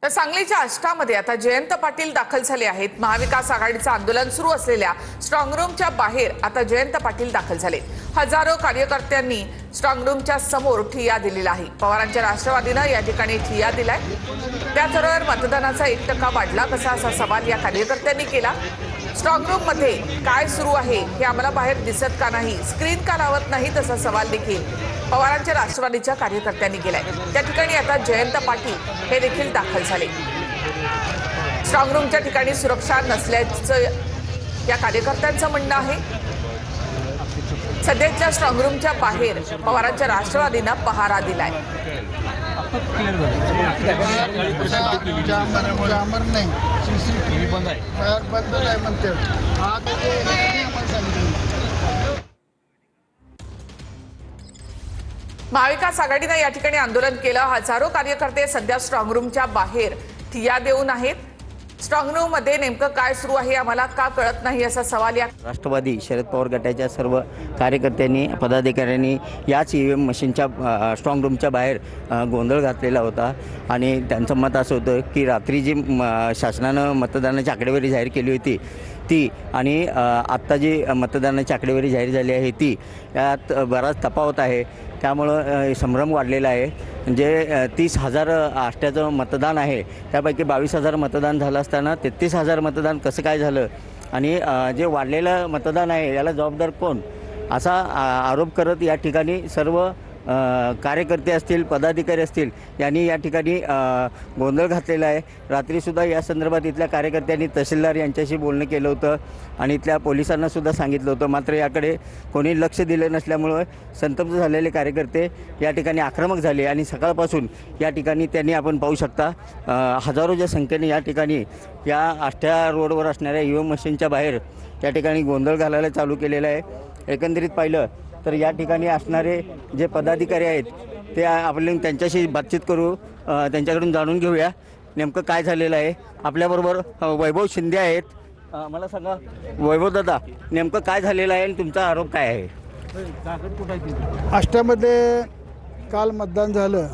तर सांगलीच्या आष्टामध्ये आता जयंत पाटील दाखल झाले आहेत। महाविकास आघाडीचं आंदोलन सुरू असलेल्या स्ट्रॉंग रूमच्या बाहेर आता जयंत पाटील दाखल झाले। हजारो कार्यकर्त्यांनी स्ट्रॉंग रूमच्या समोर ठिय्या दिलेला आहे। पवारांच्या राष्ट्रवादीनं या ठिकाणी ठिय्या दिलाय। त्याचबरोबर मतदानाचा 1% वाढला कसा असा सवाल या कार्यकर्त्यांनी केला। स्ट्रॉंग रूम मध्ये काय सुरू आहे हे आम्हाला बाहेर दिसत का नाही, स्क्रीन का लावत नाही, तसा सवाल देखील पवारांच्या राष्ट्रवादीच्या कार्यकर्त्यांनी केलाय। त्या ठिकाणी आता जयंत पाटील हे देखील दाखल झाले। स्ट्रॉंग रूमच्या ठिकाणी सुरक्षा नसल्याचं या कार्यकर्त्यांचं म्हणणं आहे। सध्याच्या स्ट्रॉंग रूमच्या बाहेर पवारांच्या राष्ट्रवादीनं पहारा दिलाय। महाविकास आघाडीने या ठिकाणी आंदोलन केलं। हजारो कार्यकर्ते सध्या स्ट्रॉंग रूमच्या बाहेर ठिय्या देऊन आहेत। स्ट्रॉंग रूम मध्ये नेमकं काय सुरू आहे आम्हाला का कळत नाही असा सवाल या राष्ट्रवादी शरद पवार गटाच्या सर्व कार्यकर्त्यांनी पदाधिकाऱ्यांनी याच ईव्हीएम मशीनच्या स्ट्रॉंग रूमच्या बाहेर गोंधळ घातलेला होता आणि त्यांचं मत असं होतं की रात्री जी शासनानं मतदानाची आकडेवारी जाहीर केली होती ती आणि आत्ता जी मतदानाची आकडेवारी जाहीर झाली आहे ती यात बराच तफावत आहे। त्यामुळं संभ्रम वाढलेला आहे। म्हणजे 30,000 आष्ट्याचं मतदान आहे, त्यापैकी 22,000 मतदान झालं असताना 33,000 मतदान कसं काय झालं आणि जे वाढलेलं मतदान आहे याला जबाबदार कोण असा आरोप करत या ठिकाणी सर्व कार्यकर्ते असतील पदाधिकारी असतील यांनी या ठिकाणी गोंधळ घातलेला आहे। रात्रीसुद्धा या संदर्भात इथल्या कार्यकर्त्यांनी तहसीलदार यांच्याशी बोलणं केलं होतं आणि इथल्या पोलिसांना सुद्धा सांगितलं होतं, मात्र याकडे कोणी लक्ष दिलं नसल्यामुळं संतप्त झालेले कार्यकर्ते या ठिकाणी आक्रमक झाले आणि सकाळपासून या ठिकाणी त्यांनी आपण पाहू शकता हजारोच्या संख्येने या ठिकाणी या आष्ट्या रोडवर असणाऱ्या ईव्हीएम मशीनच्या बाहेर या ठिकाणी गोंधळ घालायला चालू केलेला आहे। एकंदरीत पाहिलं तर या ठिकाणी असणारे जे पदाधिकारी आहेत ते आपले त्यांच्याशी बातचीत करू, त्यांच्याकडून जाणून घेऊया नेमकं काय झालेलं आहे। आपल्याबरोबर वैभव शिंदे आहेत। मला सांगा वैभव दादा, नेमकं काय झालेलं आहे आणि तुमचा आरोप काय आहे? आष्ट्यामध्ये काल मतदान झालं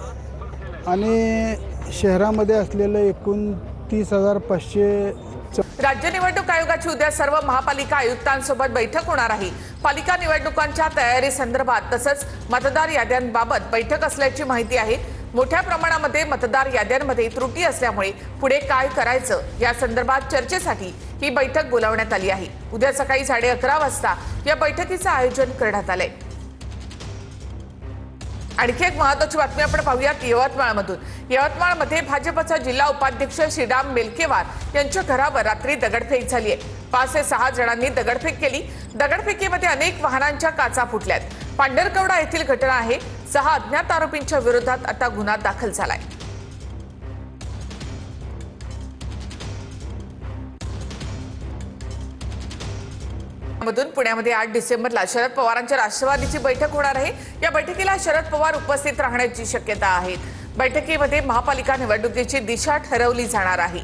आणि शहरामध्ये असलेलं एकूण 30,500 राज्य निवडणूक आयोगाची उद्या सर्व महापालिका आयुक्तांसोबत बैठक होणार आहे। पालिका निवडणुकांच्या तयारी संदर्भात तसंच मतदार याद्यांबाबत बैठक असल्याची माहिती आहे। मोठ्या प्रमाणामध्ये मतदार याद्यांमध्ये त्रुटी असल्यामुळे पुढे काय करायचं या संदर्भात चर्चेसाठी ही बैठक बोलावण्यात आली आहे। उद्या सकाळी 11:30 वाजता या बैठकीचं आयोजन करण्यात आलंय। आणखी एक महत्त्वाची बातमी आपण पाहूयात यवतमाळमधून। यवतमाळमध्ये भाजपचा जिल्हा उपाध्यक्ष श्रीराम मेलकेवार यांच्या घरावर रात्री दगडफेक झाली आहे। 5 ते 6 जणांनी दगडफेक केली। दगडफेकीमध्ये अनेक वाहनांच्या काचा फुटल्यात। पांढरकवडा येथील घटना आहे। 6 अज्ञात आरोपींच्या विरोधात आता गुन्हा दाखल झालाय। मधून पुण्यामध्ये 8 डिसेंबरला शरद पवारांच्या राष्ट्रवादीची बैठक होणार आहे। या बैठकीला शरद पवार उपस्थित राहण्याची शक्यता आहे। बैठकीमध्ये महापालिका निवडणुकीची दिशा ठरवली जाणार आहे।